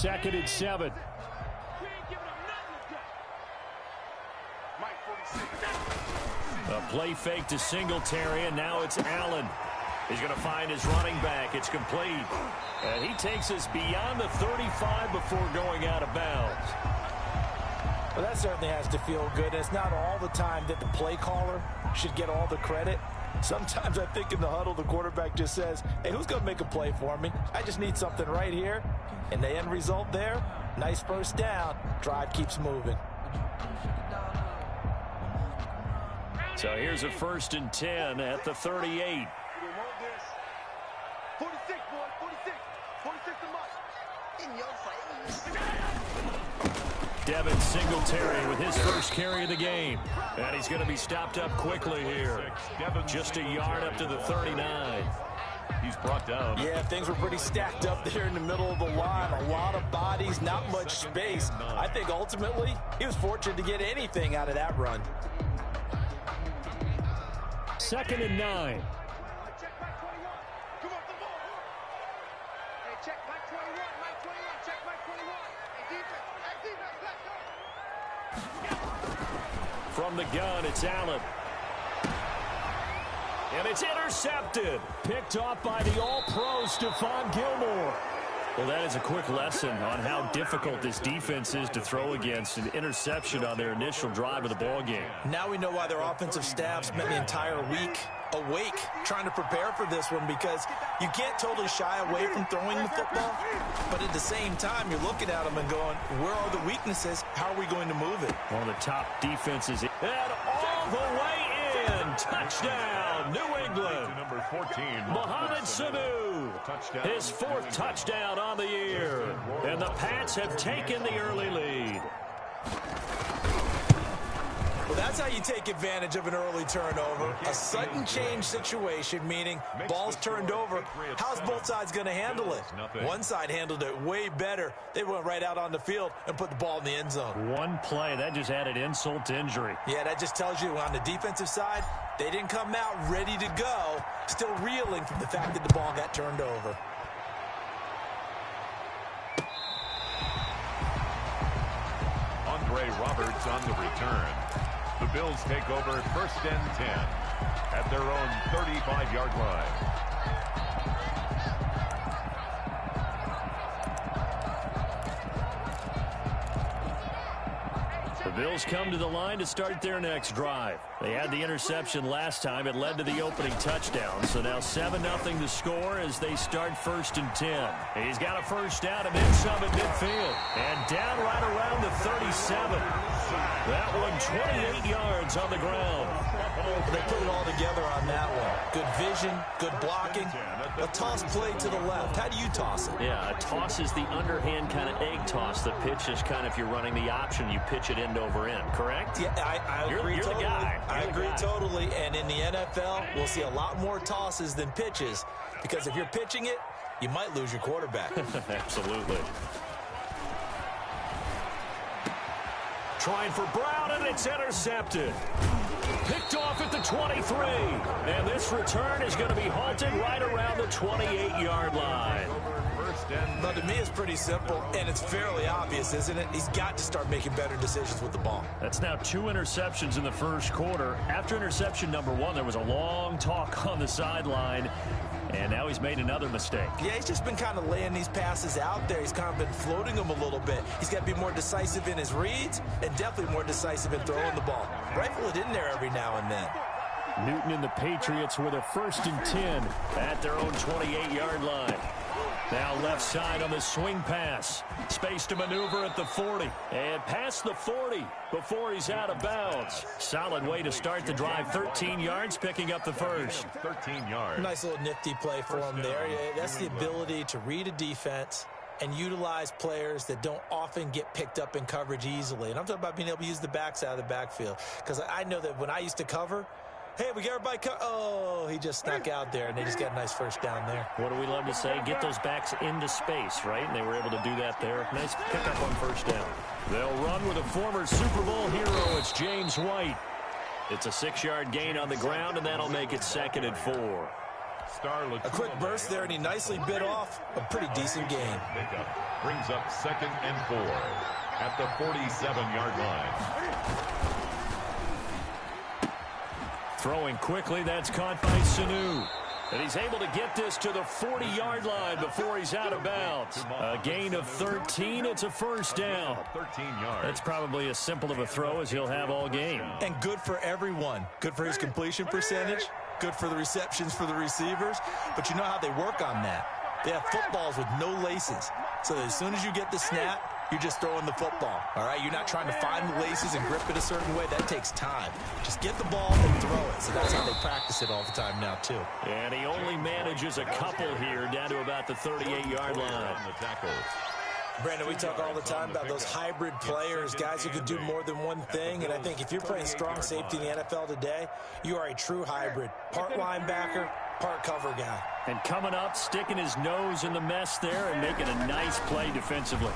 2nd and 7. A play fake to Singletary, and now it's Allen. He's going to find his running back. It's complete. And he takes us beyond the 35 before going out of bounds. Well, that certainly has to feel good. It's not all the time that the play caller should get all the credit. Sometimes I think in the huddle, the quarterback just says, hey, who's going to make a play for me? I just need something right here. And the end result there, nice first down. Drive keeps moving. So here's a 1st and 10 at the 38. 46, boy, 46. 46 to Mike. In your face. Devin Singletary with his first carry of the game. And he's going to be stopped up quickly here. Just a yard up to the 39. He's brought down. Yeah, things were pretty stacked up there in the middle of the line. A lot of bodies, not much space. I think ultimately he was fortunate to get anything out of that run. 2nd and 9. From the gun, it's Allen. And it's intercepted. Picked off by the all-pro Stephon Gilmore. Well, that is a quick lesson on how difficult this defense is to throw against. An interception on their initial drive of the ballgame. Now we know why their offensive staff spent the entire week awake trying to prepare for this one, because you can't totally shy away from throwing the football, but at the same time you're looking at them and going, where are the weaknesses? How are we going to move it? One of the top defenses, and all the way in. Touchdown, New England. Number 14, Mohamed Sanu, his 4th touchdown on the year, and the Pats have taken the early lead. Well, that's how you take advantage of an early turnover. A sudden change situation, meaning ball's turned over. How's both sides going to handle it? One side handled it way better. They went right out on the field and put the ball in the end zone. One play, that just added insult to injury. Yeah, that just tells you on the defensive side, they didn't come out ready to go, still reeling from the fact that the ball got turned over. Andre Roberts on the return. The Bills take over 1st and 10 at their own 35-yard line. The Bills come to the line to start their next drive. They had the interception last time. It led to the opening touchdown. So now 7-0 to score as they start 1st and 10. He's got a first down and then some at midfield. And down right around the 37. That one 28 yards on the ground. They put it all together on that one. Good vision, good blocking. A toss play to the left. How do you toss it? Yeah, a toss is the underhand kind of egg toss. The pitch is kind of, if you're running the option, you pitch it end over end, correct? Yeah, I agree you're totally. The guy. I agree totally. And in the NFL, we'll see a lot more tosses than pitches, because if you're pitching it, you might lose your quarterback. Absolutely. Trying for Brown, and it's intercepted. Picked off at the 23. And this return is going to be halted right around the 28-yard line. But to me, it's pretty simple, and it's fairly obvious, isn't it? He's got to start making better decisions with the ball. That's now 2 interceptions in the first quarter. After interception number 1, there was a long talk on the sideline. And now he's made another mistake. Yeah, he's just been kind of laying these passes out there. He's kind of been floating them a little bit. He's got to be more decisive in his reads and definitely more decisive in throwing the ball. Rifle it in there every now and then. Newton and the Patriots with a 1st and 10 at their own 28-yard line. Now left side on the swing pass. Space to maneuver at the 40. And past the 40 before he's out of bounds. Solid way to start the drive. 13 yards, picking up the first. 13 yards. Nice little nifty play for him there. That's the ability to read a defense and utilize players that don't often get picked up in coverage easily. And I'm talking about being able to use the backside of the backfield. Because I know that when I used to cover, hey, we got everybody oh, he just snuck out there, and they just got a nice first down there. What do we love to say? Get those backs into space, right? And they were able to do that there. Nice pickup on first down. They'll run with a former Super Bowl hero. It's James White. It's a 6-yard gain on the ground, and that'll make it 2nd and 4. A quick burst there, and he nicely bit off a pretty decent gain. Brings up 2nd and 4 at the 47-yard line. Throwing quickly, that's caught by Sanu. And he's able to get this to the 40-yard line before he's out of bounds. A gain of 13. It's a first down. 13 yards. That's probably as simple of a throw as he'll have all game. And good for everyone. Good for his completion percentage. Good for the receptions for the receivers. But you know how they work on that. They have footballs with no laces. So that as soon as you get the snap, you're just throwing the football, all right? You're not trying to find the laces and grip it a certain way. That takes time. Just get the ball and throw it. So that's how they practice it all the time now, too. And he only manages a couple here down to about the 38-yard line. Brandon, we talk all the time about those hybrid players, guys who can do more than one thing. And I think if you're playing strong safety in the NFL today, you are a true hybrid. Part linebacker, part cover guy. And coming up, sticking his nose in the mess there and making a nice play defensively.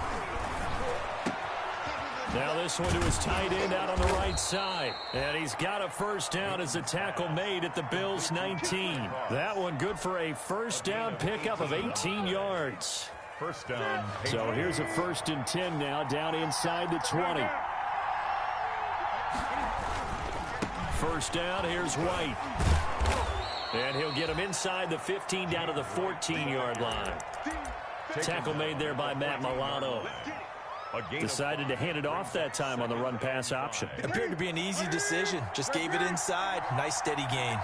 Now this one to his tight end out on the right side. And he's got a first down as the tackle made at the Bills' 19. That one good for a first down pickup of 18 yards. First down. So here's a 1st and 10 now, down inside the 20. First down, here's White. And he'll get him inside the 15 down to the 14-yard line. Tackle made there by Matt Milano. Decided to hand it off that time on the run-pass option. Appeared to be an easy decision. Just gave it inside. Nice steady gain.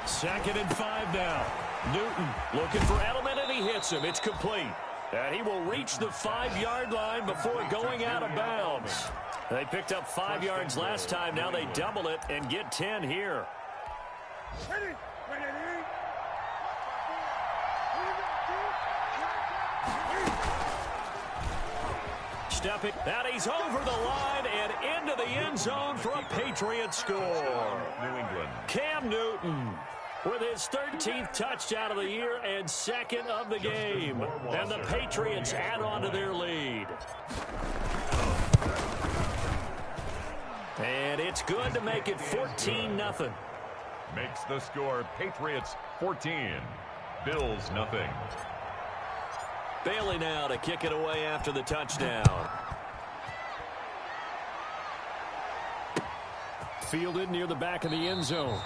2nd and 5 now. Newton looking for Edelman, and he hits him. It's complete. And he will reach the 5-yard line before going out of bounds. They picked up 5 yards last time. Now they double it and get 10 here. Stepping, and he's over the line and into the end zone for a Patriots score. New England. Cam Newton with his 13th touchdown of the year and 2nd of the game. And the Patriots add on to their lead. And it's good to make it 14-0. Makes the score Patriots 14. Bills nothing. Bailey now to kick it away after the touchdown. Fielded near the back of the end zone.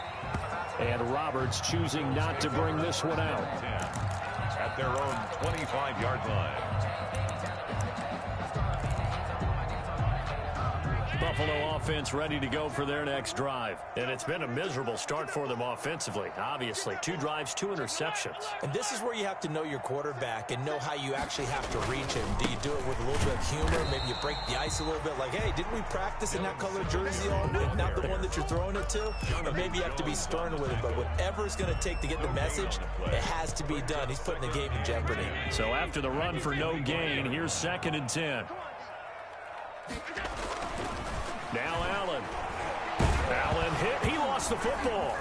And Roberts choosing not to bring this one out. At their own 25-yard line. Buffalo offense ready to go for their next drive. And it's been a miserable start for them offensively. Obviously, 2 drives, 2 interceptions. And this is where you have to know your quarterback and know how you actually have to reach him. Do you do it with a little bit of humor? Maybe you break the ice a little bit like, hey, didn't we practice in that color jersey all week? Not the one that you're throwing it to? Or maybe you have to be stern with it. But whatever it's going to take to get the message, it has to be done. He's putting the game in jeopardy. So after the run for no gain, here's 2nd and 10. Now Allen. Allen hit. He lost the football.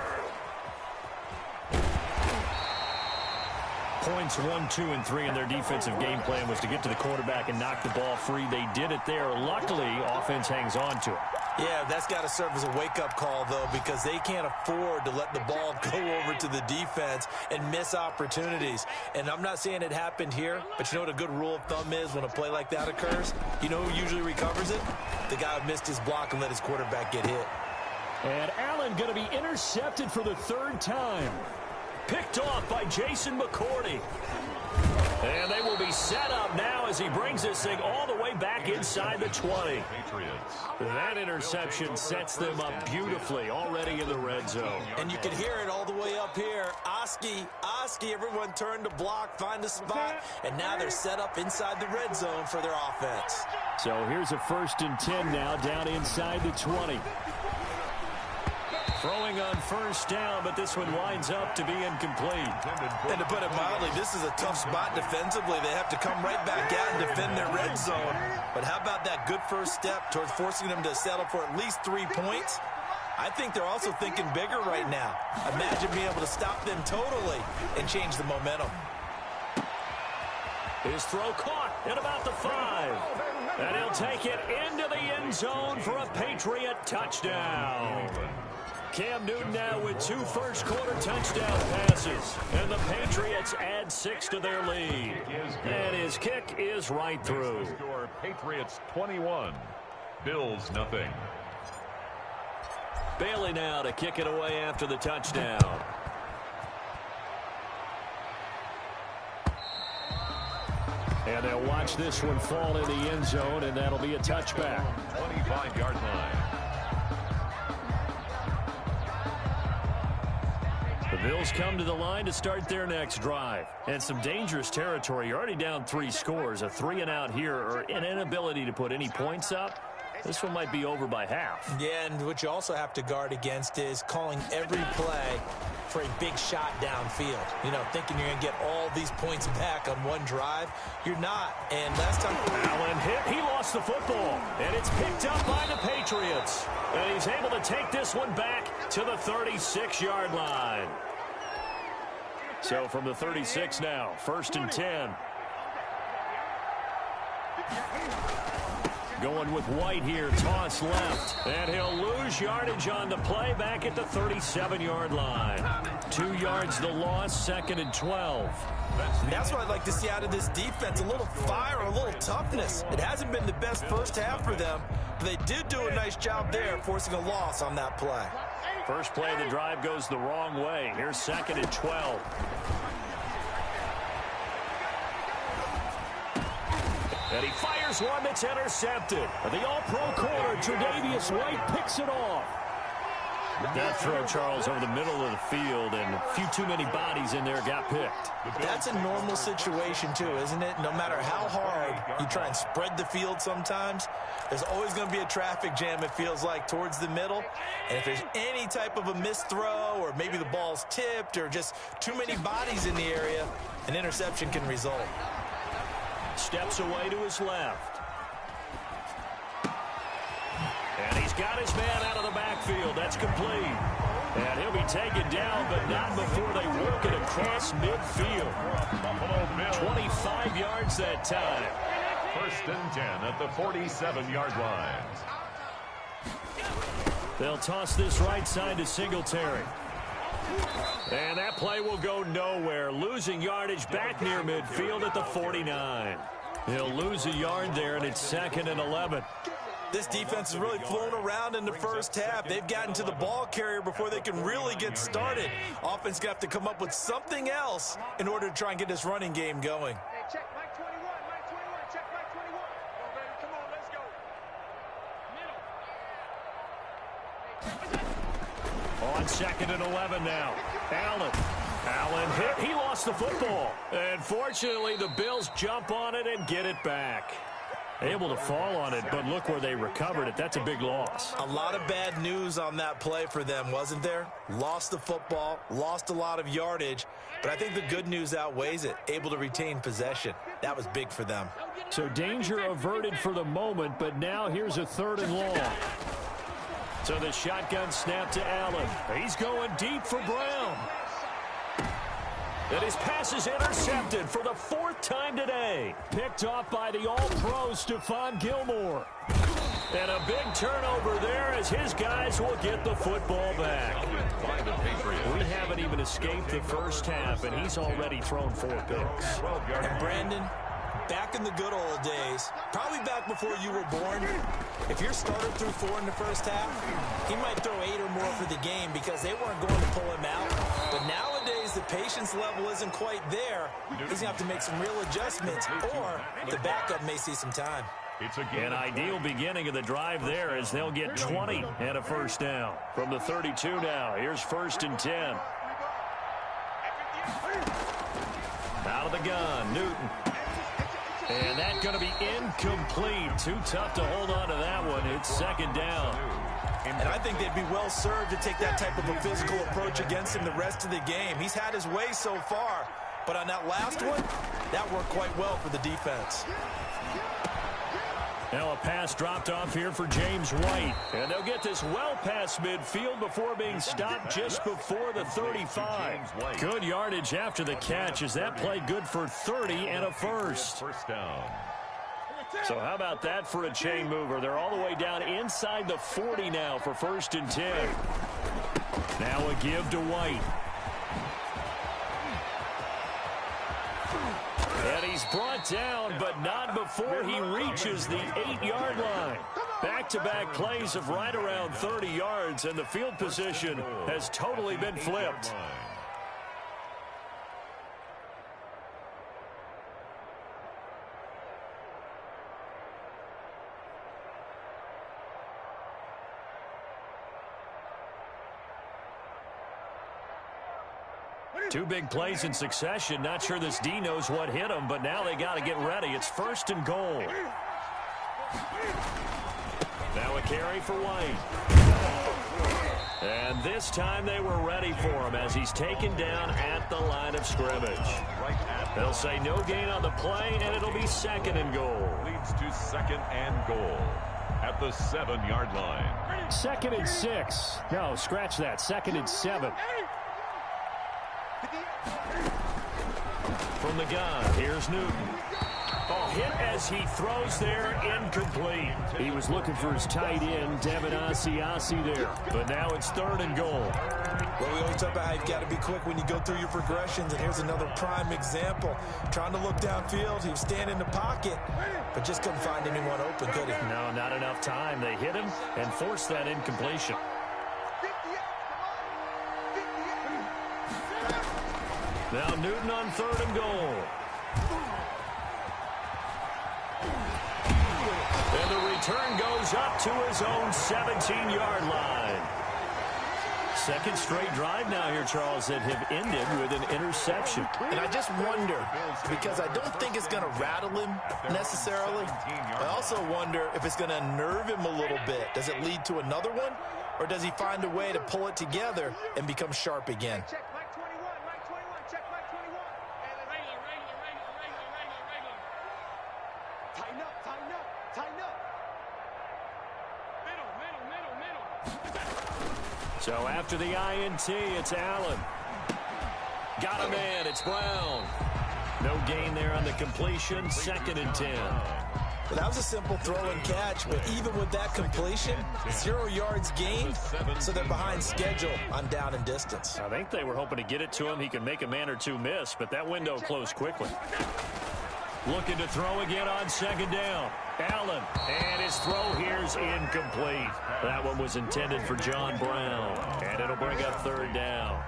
Points 1, 2, and 3 in their defensive game plan was to get to the quarterback and knock the ball free. They did it there. Luckily, offense hangs on to it. Yeah, that's got to serve as a wake-up call, though, because they can't afford to let the ball go over to the defense and miss opportunities. And I'm not saying it happened here, but you know what a good rule of thumb is when a play like that occurs? You know who usually recovers it? The guy who missed his block and let his quarterback get hit. And Allen going to be intercepted for the 3rd time. Picked off by Jason McCourty. And they will be set up now as he brings this thing all the way back inside the 20. That interception sets them up beautifully already in the red zone. And you can hear it all the way up here. Oski, everyone turned to block, find a spot, and now they're set up inside the red zone for their offense. So here's a 1st and 10 now down inside the 20. Throwing on 1st down, but this one winds up to be incomplete. And to put it mildly, this is a tough spot defensively. They have to come right back out and defend their red zone. But how about that good first step towards forcing them to settle for at least 3 points? I think they're also thinking bigger right now. Imagine being able to stop them totally and change the momentum. His throw caught at about the 5. And he'll take it into the end zone for a Patriot touchdown. Cam Newton now with 2 first-quarter touchdown passes. And the Patriots add 6 to their lead. And his kick is right through. Score Patriots 21, Bills nothing. Bailey now to kick it away after the touchdown. And they'll watch this one fall in the end zone, and that'll be a touchback. 25-yard line. The Bills come to the line to start their next drive. And some dangerous territory. You're already down 3 scores. A 3-and-out here, or an inability to put any points up. This one might be over by half. Yeah, and what you also have to guard against is calling every play for a big shot downfield. You know, thinking you're going to get all these points back on one drive. You're not. And last time Allen hit, he lost the football. And it's picked up by the Patriots. And he's able to take this one back to the 36-yard line. So from the 36 now, 1st and 10. Going with White here, toss left. And he'll lose yardage on the play back at the 37-yard line. 2 yards the loss, 2nd and 12. And that's what I'd like to see out of this defense, a little fire, a little toughness. It hasn't been the best first half for them, but they did do a nice job there, forcing a loss on that play. First play of the drive goes the wrong way. Here's 2nd and 12. And he fires one that's intercepted. The all-pro corner, Tre'Davious White, picks it off. That throw, Charles, over the middle of the field, and a few too many bodies in there got picked. That's a normal situation, too, isn't it? No matter how hard you try and spread the field sometimes, there's always going to be a traffic jam, it feels like, towards the middle. And if there's any type of a missed throw, or maybe the ball's tipped, or just too many bodies in the area, an interception can result. Steps away to his left. And he's got his man out of the backfield. That's complete. And he'll be taken down, but not before they work it across midfield. 25 yards that time. 1st and 10 at the 47-yard line. They'll toss this right side to Singletary. And that play will go nowhere. Losing yardage back near midfield at the 49. He'll lose a yard there, and it's 2nd and 11. This defense has really flown around in the first half. They've gotten to the ball carrier before they can really get started. Offense got to come up with something else in order to try and get this running game going. Hey, check Mike 21, Mike 21, check Mike 21. Come on, let's go. On 2nd and 11 now. Allen hit. He lost the football. And fortunately, the Bills jump on it and get it back. Able to fall on it, but look where they recovered it. That's a big loss. A lot of bad news on that play for them, wasn't there? Lost the football, lost a lot of yardage, but I think the good news outweighs it. Able to retain possession. That was big for them. So danger averted for the moment, but now here's a 3rd and long. So the shotgun snap to Allen. He's going deep for Brown. And his pass is intercepted for the 4th time today. Picked off by the all-pro Stephon Gilmore. And a big turnover there as his guys will get the football back. We haven't even escaped the first half, and he's already thrown 4 picks. And Brandon, back in the good old days, probably back before you were born, if your starter threw 4 in the first half, he might throw 8 or more for the game because they weren't going to pull him out. But nowadays, the patience level isn't quite there. He's going to have to make some real adjustments, or the backup may see some time. An ideal beginning of the drive there as they'll get 20 and a first down. From the 32 now, here's 1st and 10. Out of the gun, Newton. And that's going to be incomplete. Too tough to hold on to that one. It's 2nd down. And I think they'd be well served to take that type of a physical approach against him the rest of the game. He's had his way so far, but on that last one, that worked quite well for the defense. Now a pass dropped off here for James White. And they'll get this well past midfield before being stopped just before the 35. Good yardage after the catch. Is that play good for 30 and a first? First down. So how about that for a chain mover? They're all the way down inside the 40 now for 1st and 10. Now a give to White. And he's brought down, but not before he reaches the 8-yard line. Back-to-back plays of right around 30 yards, and the field position has totally been flipped. Two big plays in succession. Not sure this D knows what hit him, but now they got to get ready. It's 1st and goal. Now a carry for White. And this time they were ready for him as he's taken down at the line of scrimmage. They'll say no gain on the play, and it'll be 2nd and goal. Leads to 2nd and goal at the 7-yard line. 2nd and 6. No, scratch that. 2nd and 7. From the gun, here's Newton. Oh, hit as he throws there, incomplete. He was looking for his tight end, Devin Asiasi there. But now it's 3rd and goal. Well, we always talk about how you've got to be quick when you go through your progressions, and here's another prime example. Trying to look downfield, he was standing in the pocket, but just couldn't find anyone open, could he? No, not enough time. They hit him and forced that incompletion. Now Newton on 3rd and goal. And the return goes up to his own 17-yard line. 2nd straight drive now here, Charles, that have ended with an interception. And I just wonder, because I don't think it's going to rattle him necessarily. I also wonder if it's going to unnerve him a little bit. Does it lead to another one? Or does he find a way to pull it together and become sharp again? So after the INT, it's Allen. Got a man, it's Brown. No gain there on the completion, 2nd and 10. Well, that was a simple throw and catch, but even with that completion, 0 yards gained, so they're behind schedule on down and distance. I think they were hoping to get it to him. He could make a man or two miss, but that window closed quickly. Looking to throw again on 2nd down. Allen, and his throw here's incomplete. That one was intended for John Brown, and it'll bring up 3rd down.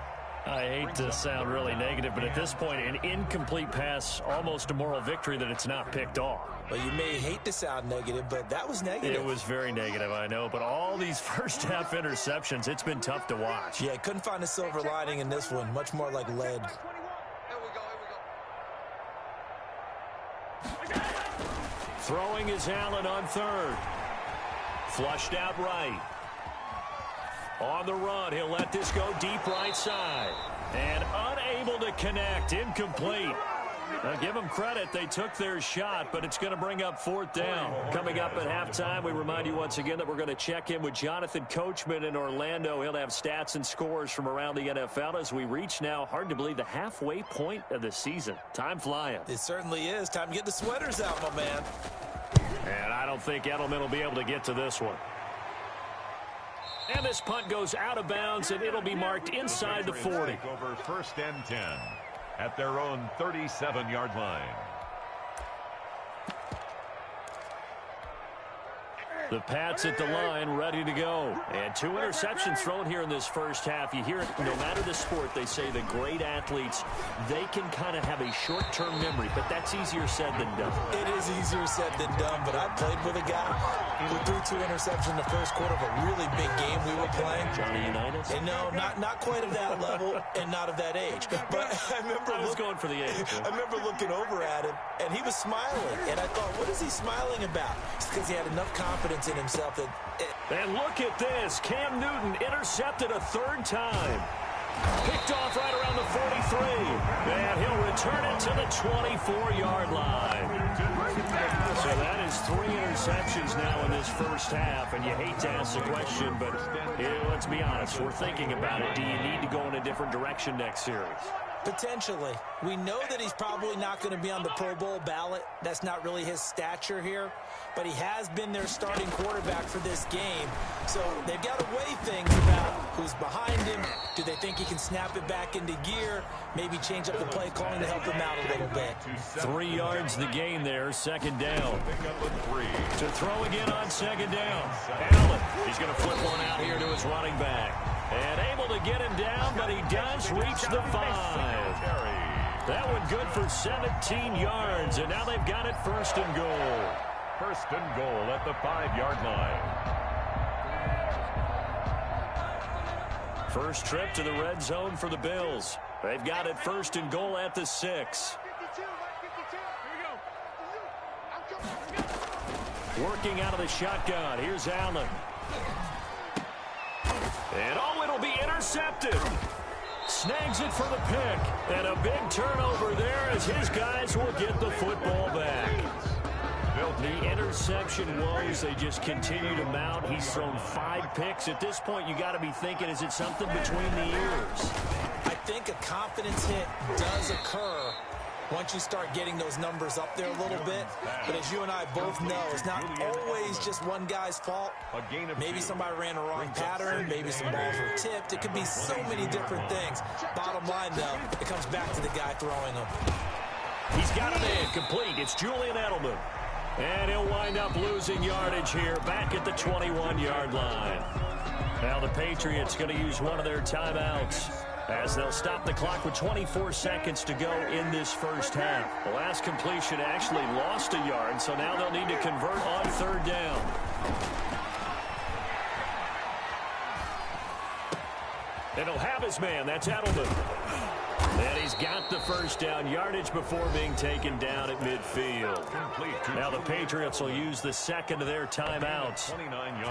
I hate to sound really negative, but at this point, an incomplete pass, almost a moral victory that it's not picked off. Well, you may hate to sound negative, but that was negative. It was very negative, I know, but all these first-half interceptions, it's been tough to watch. Yeah, couldn't find a silver lining in this one, much more like lead. Throwing is Allen on 3rd. Flushed out right. On the run, he'll let this go deep right side. And unable to connect, incomplete. Now, give them credit. They took their shot, but it's going to bring up 4th down. Coming up at halftime, we remind you once again that we're going to check in with Jonathan Coachman in Orlando. He'll have stats and scores from around the NFL as we reach now, hard to believe, the halfway point of the season. Time flying. It certainly is. Time to get the sweaters out, my man. And I don't think Edelman will be able to get to this one. And this punt goes out of bounds, and it'll be marked inside the 40. Over 1st and 10 at their own 37-yard line. The Pats at the line, ready to go. And 2 interceptions thrown here in this first half. You hear it, no matter the sport, they say the great athletes, they can kind of have a short-term memory, but that's easier said than done. It is easier said than done, but I played with a guy who threw 2 interceptions in the first quarter of a really big game we were playing. Johnny Unitas? And no, not quite of that level and not of that age. But I was going for the age. I remember looking over at him, and he was smiling. And I thought, what is he smiling about? It's because he had enough confidence in himself that and look at this. Cam Newton intercepted a 3rd time. Picked off right around the 43. And he'll return it to the 24-yard line. So that is 3 interceptions now in this first half. And you hate to ask the question, but let's be honest. We're thinking about it. Do you need to go in a different direction next series? Potentially. We know that he's probably not going to be on the Pro Bowl ballot. That's not really his stature here. But he has been their starting quarterback for this game. So they've got to weigh things about who's behind him. Do they think he can snap it back into gear? Maybe change up the play calling to help him out a little bit. 3 yards the gain there, second down. To throw again on second down. Allen, he's going to flip one out here to his running back. And able to get him down, but he does reach the 5. That one good for 17 yards, and now they've got it first and goal. First and goal at the 5-yard line. First trip to the red zone for the Bills. They've got it first and goal at the 6. Working out of the shotgun. Here's Allen. And it'll be intercepted. Snags it for the pick. And a big turnover there as his guys will get the football back. The interception woes, they just continue to mount. He's thrown 5 picks. At this point, you got to be thinking, is it something between the ears? I think a confidence hit does occur once you start getting those numbers up there a little bit. But as you and I both know, it's not always just one guy's fault. Maybe somebody ran a wrong pattern. Maybe some balls were tipped. It could be so many different things. Bottom line, though, it comes back to the guy throwing them. He's got him in, complete. It's Julian Edelman. And he'll wind up losing yardage here back at the 21-yard line. Now the Patriots going to use one of their timeouts as they'll stop the clock with 24 seconds to go in this first half. The last completion actually lost a yard, so now they'll need to convert on third down. And he'll have his man. That's Edelman. And he's got the first down yardage before being taken down at midfield. Now the Patriots will use the second of their timeouts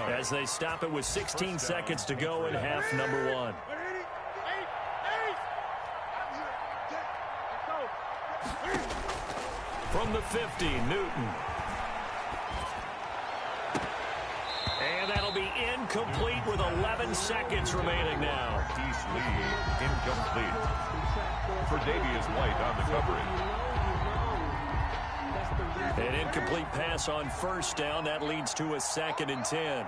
as they stop it with 16 seconds to go in half number 1. From the 50, Newton. And that'll be incomplete with 11 seconds remaining now. East lead, incomplete. For Davius White on the coverage. An incomplete pass on first down. That leads to a 2nd and 10.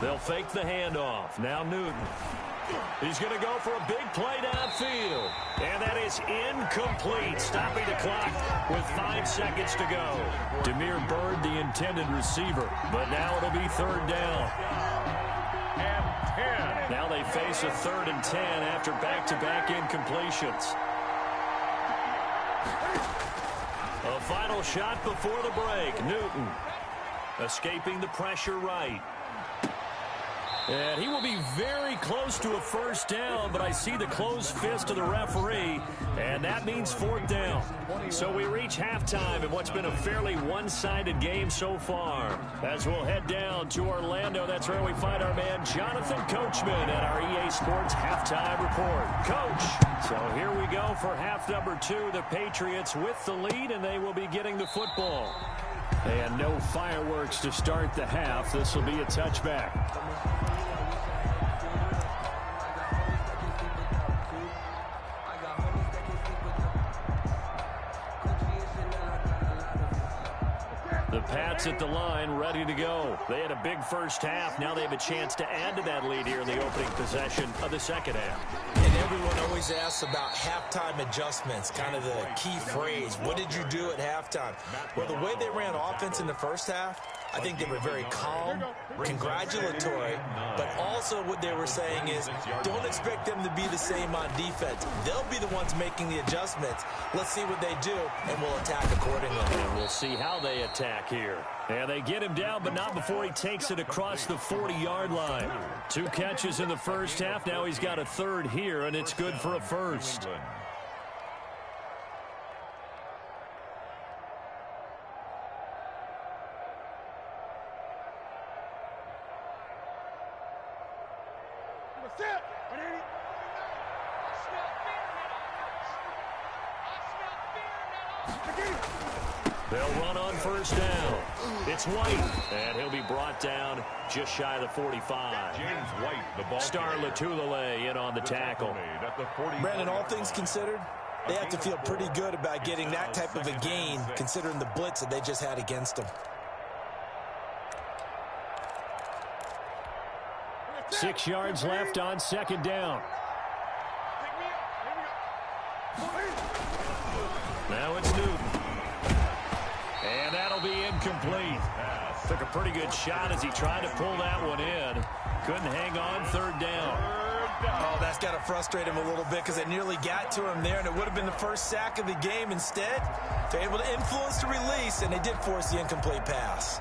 They'll fake the handoff. Now Newton. He's going to go for a big play downfield. And that is incomplete, stopping the clock with 5 seconds to go. Demir Bird, the intended receiver. But now it'll be third down. Now they face a 3rd and 10 after back-to-back incompletions. A final shot before the break. Newton escaping the pressure right. And he will be very close to a first down, but I see the closed fist of the referee, and that means 4th down. So we reach halftime in what's been a fairly one-sided game so far. As we'll head down to Orlando, that's where we find our man Jonathan Coachman at our EA Sports Halftime Report. Coach, so here we go for half number 2. The Patriots with the lead, and they will be getting the football. And no fireworks to start the half. This will be a touchback. The Pats at the line, ready to go. They had a big first half. Now they have a chance to add to that lead here in the opening possession of the second half. And everyone always asks about halftime adjustments, kind of the key phrase. What did you do at halftime? Well, the way they ran offense in the first half, I think they were very calm, congratulatory, but also what they were saying is don't expect them to be the same on defense. They'll be the ones making the adjustments. Let's see what they do, and we'll attack accordingly. And we'll see how they attack here. And they get him down, but not before he takes it across the 40-yard line. 2 catches in the first half. Now he's got a 3rd here, and it's good for a first. They'll run on first down. It's White, and he'll be brought down just shy of the 45. James White, the ball Star carrier. Latulele in on the tackle. Made at the 40. Brandon, all things considered, they have to feel pretty good about getting that type of a gain, considering the blitz that they just had against them. 6 yards left on second down. Now it's Newton. And that'll be incomplete. Took a pretty good shot as he tried to pull that one in. Couldn't hang on, third down. Oh, that's got to frustrate him a little bit because it nearly got to him there, and it would have been the first sack of the game. Instead, they're able to influence the release, and they did force the incomplete pass.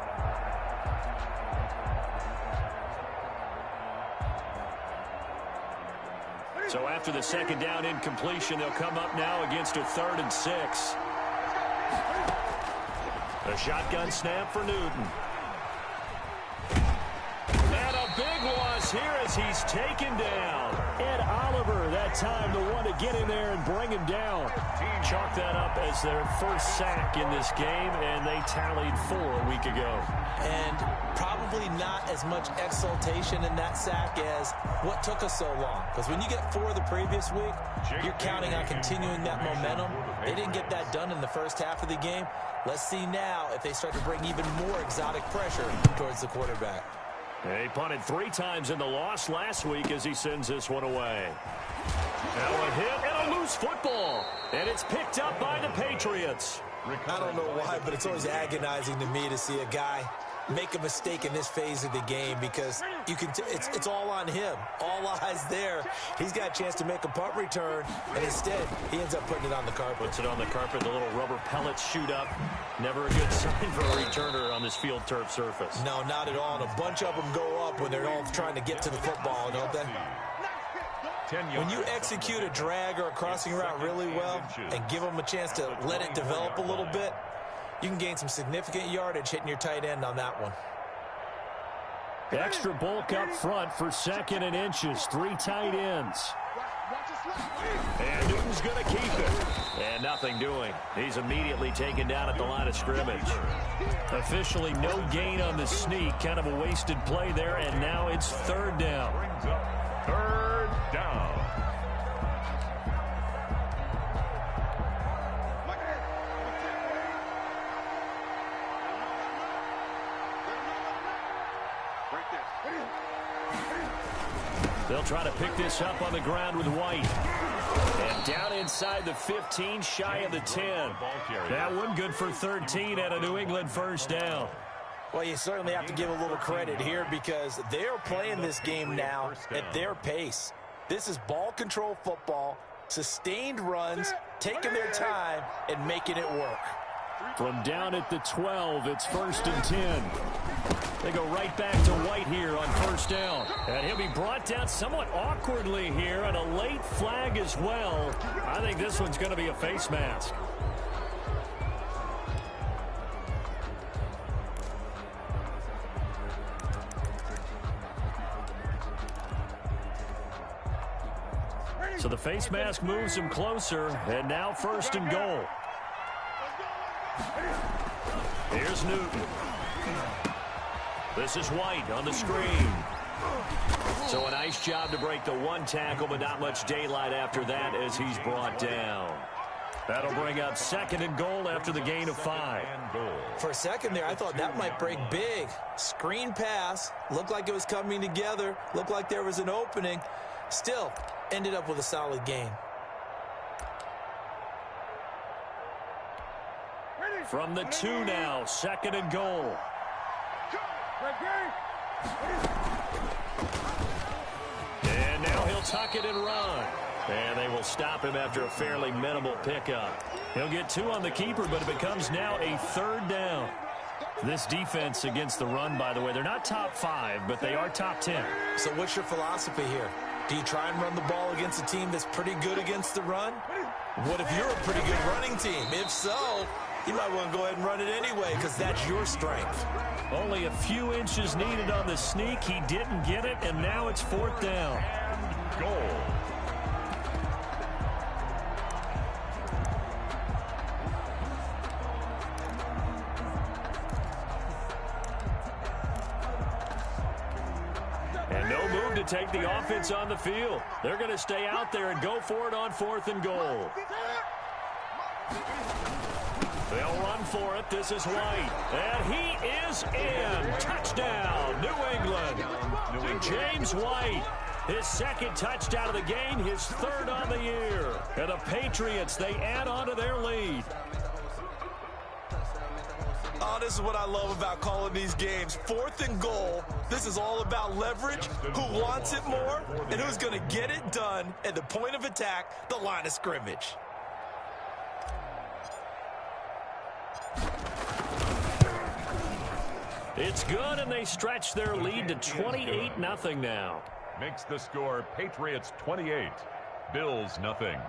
So after the second down incompletion, they'll come up now against a 3rd and 6. A shotgun snap for Newton. And a big loss here as he's taken down. Ed Oliver, that time the one to get in there and bring him down. Chalk that up as their first sack in this game, and they tallied 4 a week ago. And probably not as much exultation in that sack as what took us so long. Because when you get 4 the previous week, you're counting on continuing that momentum. They didn't get that done in the first half of the game. Let's see now if they start to bring even more exotic pressure towards the quarterback. He punted 3 times in the loss last week as he sends this one away. Now a hit and a loose football. And it's picked up by the Patriots. I don't know why, but it's always agonizing to me to see a guy make a mistake in this phase of the game because you can it's all on him. All eyes there. He's got a chance to make a punt return, and instead he ends up putting it on the carpet. Puts it on the carpet. The little rubber pellets shoot up. Never a good sign for a returner on this field turf surface. No, not at all. And a bunch of them go up when they're all trying to get to the football, don't they? When you execute a drag or a crossing route really well and give them a chance to let it develop a little bit, you can gain some significant yardage hitting your tight end on that one. Extra bulk up front for 2nd and inches. 3 tight ends. And Newton's going to keep it. And nothing doing. He's immediately taken down at the line of scrimmage. Officially no gain on the sneak. Kind of a wasted play there. And now it's 3rd down. 3rd down. They'll try to pick this up on the ground with White. And down inside the 15, shy of the 10. That one good for 13 at a New England first down. Well, you certainly have to give a little credit here because they're playing this game now at their pace. This is ball control football, sustained runs, taking their time, and making it work. From down at the 12, it's 1st and 10. They go right back to White here on first down. And he'll be brought down somewhat awkwardly here, and a late flag as well. I think this one's going to be a face mask. So the face mask moves him closer, and now 1st and goal. Here's Newton. This is White on the screen. So a nice job to break the 1 tackle, but not much daylight after that as he's brought down. That'll bring up 2nd and goal after the gain of 5. For a second there, I thought that might break big. Screen pass. Looked like it was coming together. Looked like there was an opening. Still, ended up with a solid gain. From the 2 now, 2nd and goal. And now he'll tuck it and run. And they will stop him after a fairly minimal pickup. He'll get 2 on the keeper, but it becomes now a 3rd down. This defense against the run, by the way, they're not top 5, but they are top 10. So what's your philosophy here? Do you try and run the ball against a team that's pretty good against the run? What if you're a pretty good running team? If so, you might want to go ahead and run it anyway because that's your strength. Only a few inches needed on the sneak. He didn't get it, and now it's 4th down. And goal. No move to take the offense on the field. They're going to stay out there and go for it on 4th and goal. They'll run for it. This is White. And he is in. Touchdown, New England. James White, his 2nd touchdown of the game, his 3rd on the year. And the Patriots, they add on to their lead. Oh, this is what I love about calling these games. 4th and goal. This is all about leverage, who wants it more, and who's going to get it done at the point of attack, the line of scrimmage. It's good, and they stretch their lead to 28-0 now. Makes the score Patriots 28, Bills nothing.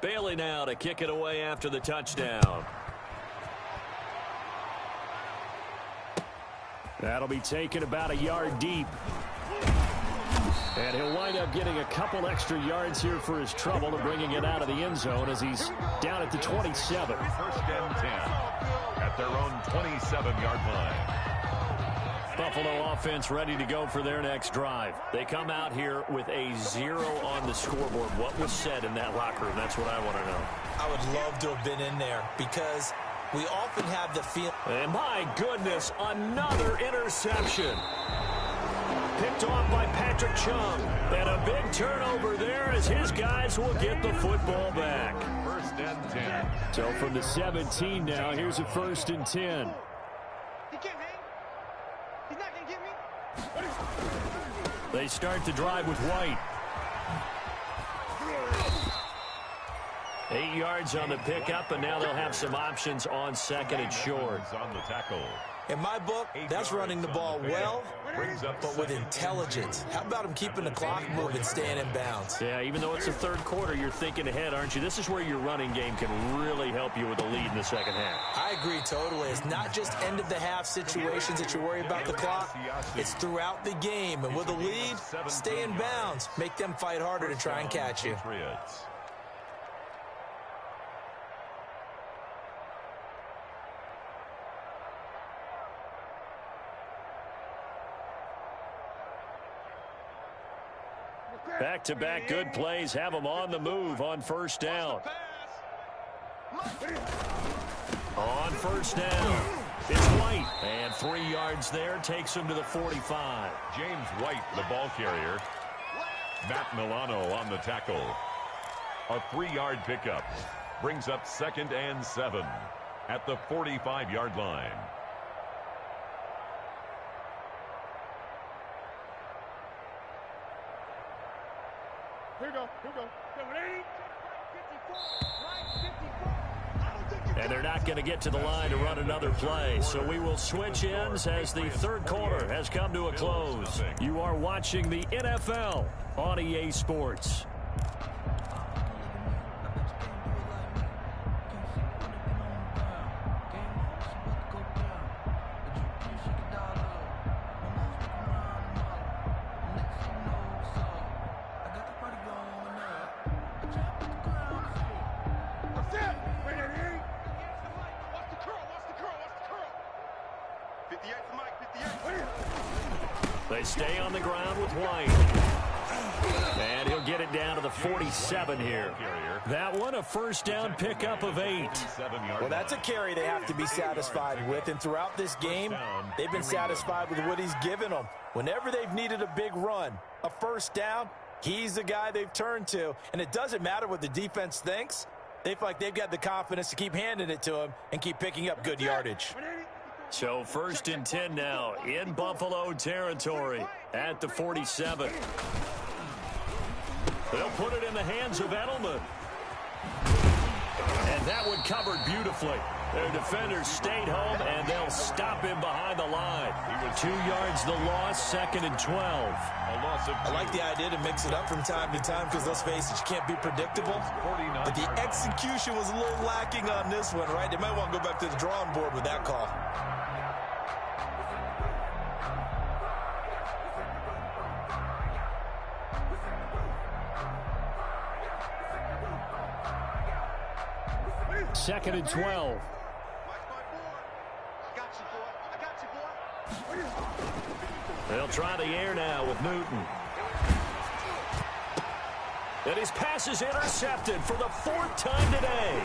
Bailey now to kick it away after the touchdown. That'll be taken about a yard deep. And he'll wind up getting a couple extra yards here for his trouble and bringing it out of the end zone as he's down at the 27. 1st and 10 at their own 27-yard line. Buffalo offense ready to go for their next drive. They come out here with a 0 on the scoreboard. What was said in that locker room? That's what I want to know. I would love to have been in there because we often have the feeling. And my goodness, another interception. Picked off by Patrick Chung. And a big turnover there as his guys will get the football back. 1st and 10. So from the 17 now, here's a 1st and 10. He can't hang. He's not going to get me. They start the drive with White. 8 yards on the pickup, and now they'll have some options on 2nd and short. On the tackle. In my book, that's running the ball well, but with intelligence. How about him keeping the clock moving, staying in bounds? Yeah, even though it's the 3rd quarter, you're thinking ahead, aren't you? This is where your running game can really help you with a lead in the 2nd half. I agree totally. It's not just end-of-the-half situations that you worry about the clock. It's throughout the game. And with a lead, stay in bounds. Make them fight harder to try and catch you. Back-to-back good plays have them on the move on 1st down. On 1st down, it's White. And 3 yards there takes him to the 45. James White, the ball carrier. Matt Milano on the tackle. A 3-yard pickup. Brings up 2nd and 7 at the 45-yard line. Here we go. Here we go. And they're not going to get to the line to run another play. So we will switch ends as the 3rd quarter has come to a close. You are watching the NFL on EA Sports. They stay on the ground with White. And he'll get it down to the 47 here. That one, a 1st down pickup of 8. Well, that's a carry they have to be satisfied with. And throughout this game, they've been satisfied with what he's given them. Whenever they've needed a big run, a 1st down, he's the guy they've turned to. And it doesn't matter what the defense thinks. They feel like they've got the confidence to keep handing it to him and keep picking up good yardage. So 1st and 10 now in Buffalo territory at the 47. They'll put it in the hands of Edelman. And that one covered beautifully. Their defenders stayed home, and they'll stop him behind the line. 2 yards the loss, 2nd and 12. I like the idea to mix it up from time to time because, let's face it, you can't be predictable. But the execution was a little lacking on this one, right? They might want to go back to the drawing board with that call. Second and 12. They'll try the air now with Newton. And his pass is intercepted for the 4th time today.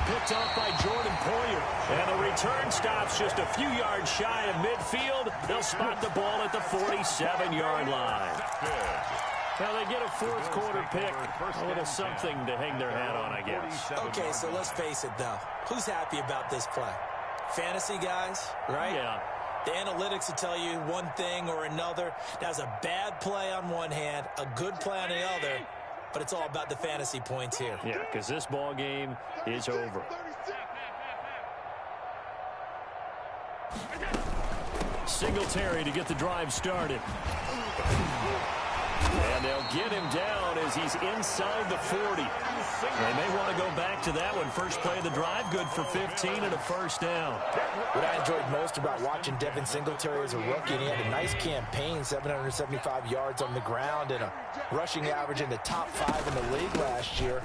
Picked off by Jordan Poyer. And the return stops just a few yards shy of midfield. They'll spot the ball at the 47-yard line. Now they get a 4th quarter pick. A little something to hang their hat on, I guess. Okay, so let's face it, though. Who's happy about this play? Fantasy guys, right? Yeah. The analytics will tell you one thing or another. That's a bad play on one hand, a good play on the other. But it's all about the fantasy points here. Yeah, because this ball game is over. Singletary to get the drive started. And they'll get him down as he's inside the 40. They may want to go back to that one. First play of the drive, good for 15 and a first down. What I enjoyed most about watching Devin Singletary as a rookie, and he had a nice campaign, 775 yards on the ground and a rushing average in the top 5 in the league last year,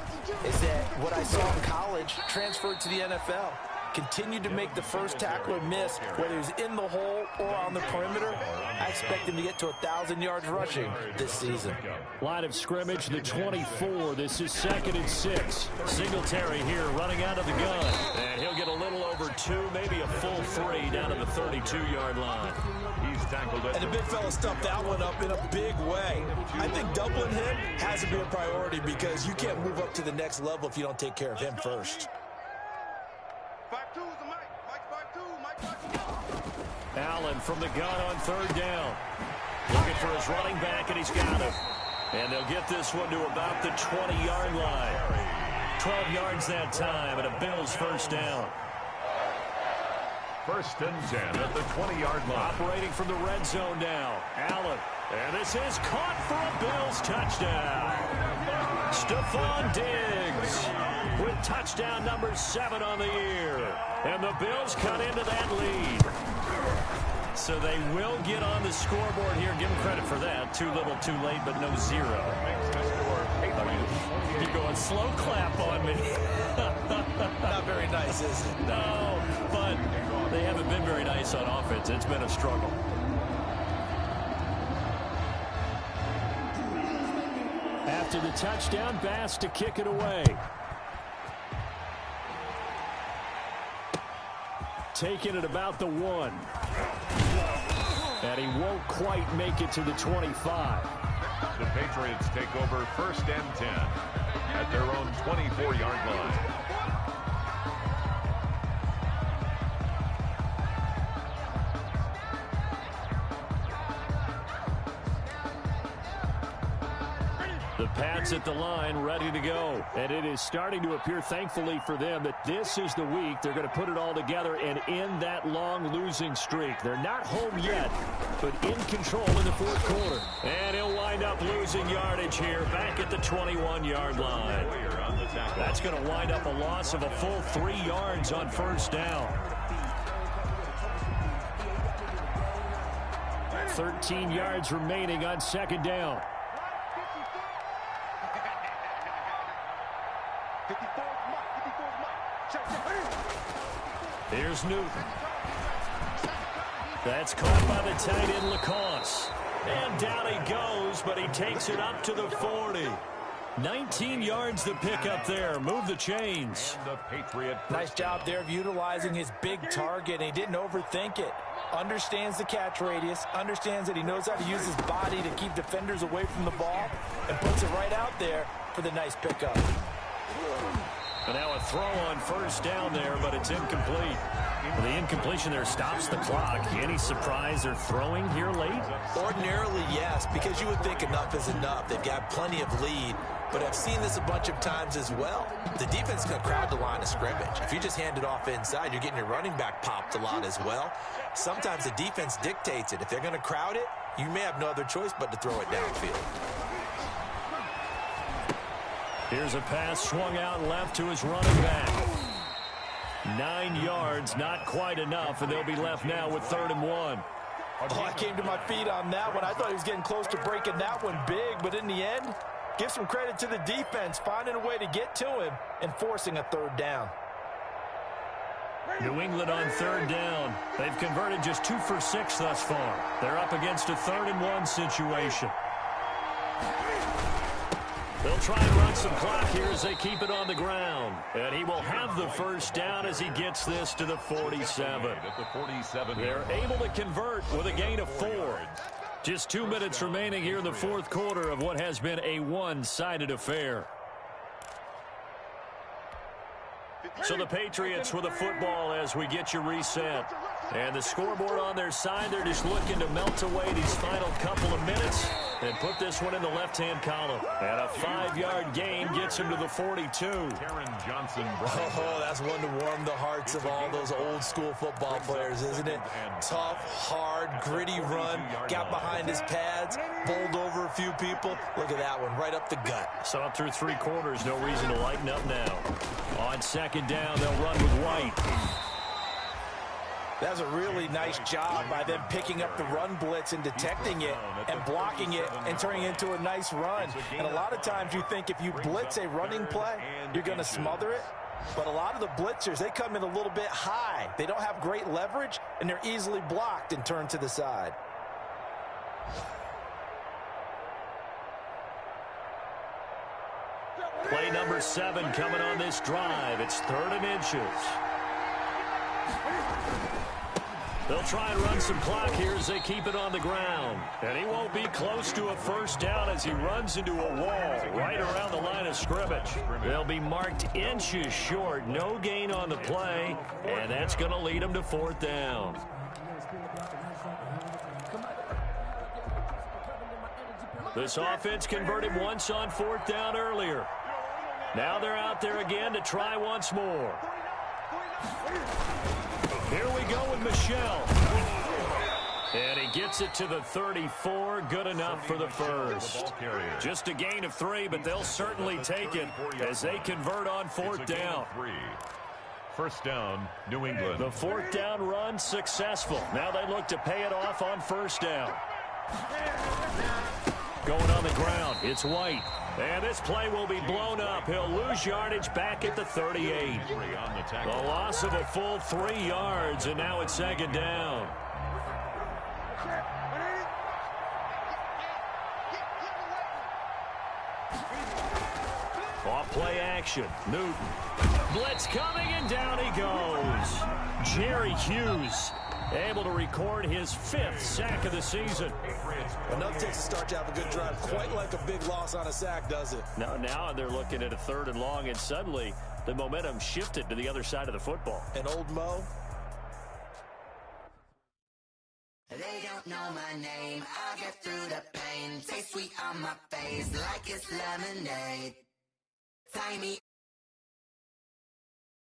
is that what I saw in college transferred to the NFL. Continued to make the first tackler miss, whether he's in the hole or on the perimeter. I expect him to get to 1,000 yards rushing this season. Line of scrimmage, the 24. This is 2nd and 6. Singletary here running out of the gun. And he'll get a little over 2, maybe a full 3 down to the 32-yard line. He's tackled it. And the big fella stuffed that one up in a big way. I think doubling him has to be a priority because you can't move up to the next level if you don't take care of him first. 5-2 is the Mike. Mike 5-2. Mike 5-2. Allen from the gun on 3rd down. Looking for his running back, and he's got him. And they'll get this one to about the 20-yard line. 12 yards that time, and a Bills first down. 1st and 10 at the 20-yard line. Operating from the red zone now. Allen. And this is caught for a Bills touchdown. Stephon Diggs with touchdown number 7 on the year. And the Bills cut into that lead. So they will get on the scoreboard here. Give them credit for that. Too little, too late, but no 0. You're going slow clap on me. Not very nice, is it? No, but they haven't been very nice on offense. It's been a struggle. After the touchdown, Bass to kick it away. Taking it about the 1. And he won't quite make it to the 25. The Patriots take over 1st and 10 at their own 24-yard line. The Pats at the line, ready to go. And it is starting to appear, thankfully for them, that this is the week they're going to put it all together and end that long losing streak. They're not home yet, but in control in the 4th quarter. And he'll wind up losing yardage here back at the 21-yard line. That's going to wind up a loss of a full 3 yards on 1st down. 13 yards remaining on 2nd down. 54's Mike. Here's Newton. That's caught by the tight end, LaCosse. And down he goes, but he takes it up to the 40. 19 yards to pick up there. Move the chains. And the Patriot. Nice job there of utilizing his big target. And he didn't overthink it. Understands the catch radius. Understands that he knows how to use his body to keep defenders away from the ball. And puts it right out there for the nice pickup. And now a throw on 1st down there, but it's incomplete. Well, the incompletion there stops the clock. Any surprise they're throwing here late? Ordinarily, yes, because you would think enough is enough. They've got plenty of lead, but I've seen this a bunch of times as well. The defense is going to crowd the line of scrimmage. If you just hand it off inside, you're getting your running back popped a lot as well. Sometimes the defense dictates it. If they're going to crowd it, you may have no other choice but to throw it downfield. Here's a pass swung out left to his running back. 9 yards, not quite enough, and they'll be left now with 3rd and 1. Oh, I came to my feet on that one. I thought he was getting close to breaking that one big, but in the end, give some credit to the defense, finding a way to get to him and forcing a 3rd down. New England on third down. They've converted just 2 for 6 thus far. They're up against a 3rd-and-1 situation. They'll try and run some clock here as they keep it on the ground. And he will have the first down as he gets this to the 47. At the 47. They're able to convert with a gain of 4. Just 2 minutes remaining here in the fourth quarter of what has been a one-sided affair. So the Patriots with a football as we get you reset. And the scoreboard on their side, they're just looking to melt away these final couple of minutes and put this one in the left-hand column. And a 5-yard gain gets him to the 42. Taron Johnson. Oh, that's one to warm the hearts of all those old-school football players, isn't it? Tough, hard, gritty run, got behind his pads, bowled over a few people. Look at that one, right up the gut. So through 3 quarters, no reason to lighten up now. On 2nd down, they'll run with White. That's a really nice job by them picking up the run blitz and detecting it and blocking it and turning it into a nice run. And a lot of times you think if you blitz a running play, you're going to smother it. But a lot of the blitzers, they come in a little bit high. They don't have great leverage, and they're easily blocked and turned to the side. Play number 7 coming on this drive. It's 3rd and inches. They'll try and run some clock here as they keep it on the ground. And he won't be close to a first down as he runs into a wall right around the line of scrimmage. They'll be marked inches short. No gain on the play, and that's going to lead them to 4th down. This offense converted once on 4th down earlier. Now they're out there again to try once more. Here we go with Michelle. And he gets it to the 34. Good enough for the first. Just a gain of 3, but they'll certainly take it as they convert on 4th down. First down, New England. The 4th down run successful. Now they look to pay it off on 1st down. Going on the ground, it's White. And this play will be blown up. He'll lose yardage back at the 38. The loss of a full 3 yards, and now it's 2nd down. Off play action. Newton. Blitz coming, and down he goes. Jerry Hughes able to record his 5th sack of the season. Enough takes to start to have a good drive. Quite like a big loss on a sack, does it? Now they're looking at a 3rd and long, and suddenly the momentum shifted to the other side of the football. And old Mo. They don't know my name. I'll get through the pain. Taste sweet on my face like it's lemonade. Tie me